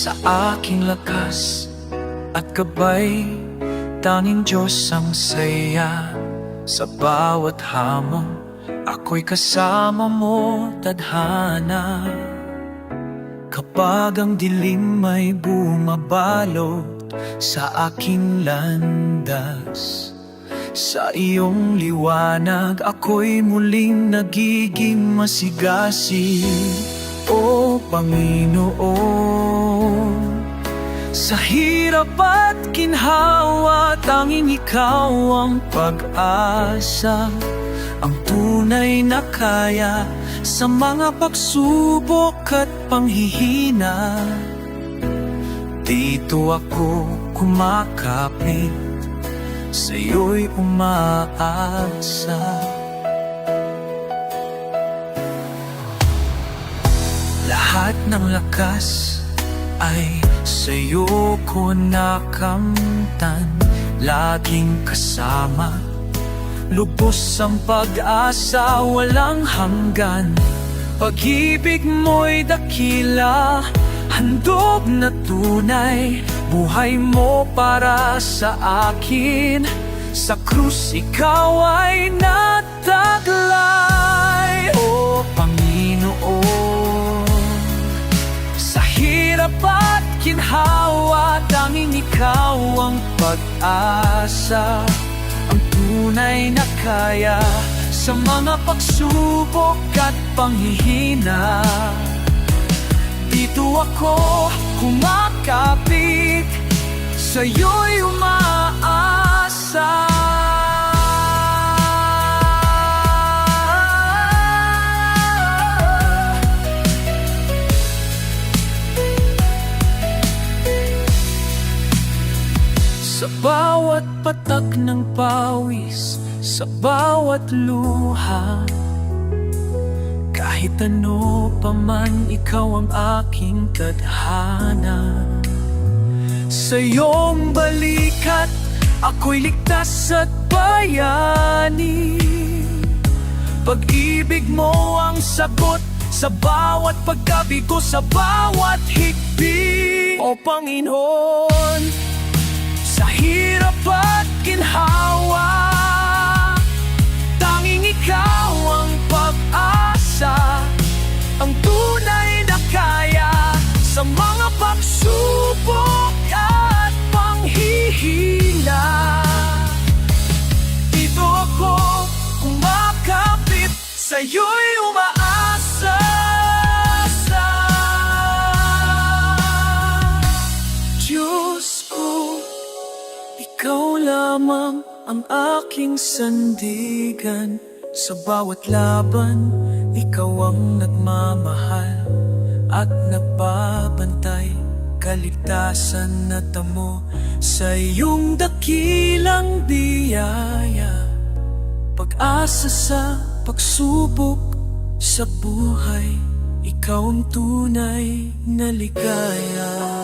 sa aking lakas at gabay. Tanging Diyos ang saya sa bawat hamon. Ako'y kasama mo, tadhana. Kapag ang dilim ay bumabalot sa aking landas, sa iyong liwanag ako'y muling nagiging masigasig. O Panginoon, sa hirap at ginhawa, tanging ikaw ang pag-asa, ang tunay na kaya sa mga pagsubok at panghihina. Dito ako kumakapit, sa'yo'y umaasa. Lahat ng lakas ay sa'yo ko nakamtan, laging kasama. Lubos ang pag-asa, walang hanggan. Pag-ibig mo'y dakila, handog na tunay. Buhay mo para sa akin, sa krus ikaw ay nataglay. O Panginoon, sa hirap at ginhawa, tanging ikaw ang pag-asa, ang tunay na kaya sa mga pagsubok at panghihina. Dito ako kumakapit, sa'yo'y umaasa. Sa bawat patak ng pawis, sa bawat luha, kahit ano pa man, ikaw ang aking tadhana. Sa iyong balikat, ako'y ligtas at bayani. Pag-ibig mo ang sagot sa bawat pagkabigo, sa bawat higpit. O Panginoon, sa hirap at ginhawa, tanging ikaw ang pag-asa, ang tunay na kaya sa mga pagsubok at panghihina. Dito ako kumakapit, sa'yo'y umaasa. Diyos ko, ikaw lamang ang aking sandigan. Sa bawat laban, ikaw ang nagmamahal at nagbabantay. Kaligtasan na tamo sa iyong dakilang biyaya. Pag-asa sa pagsubok sa buhay, ikaw ang tunay na ligaya.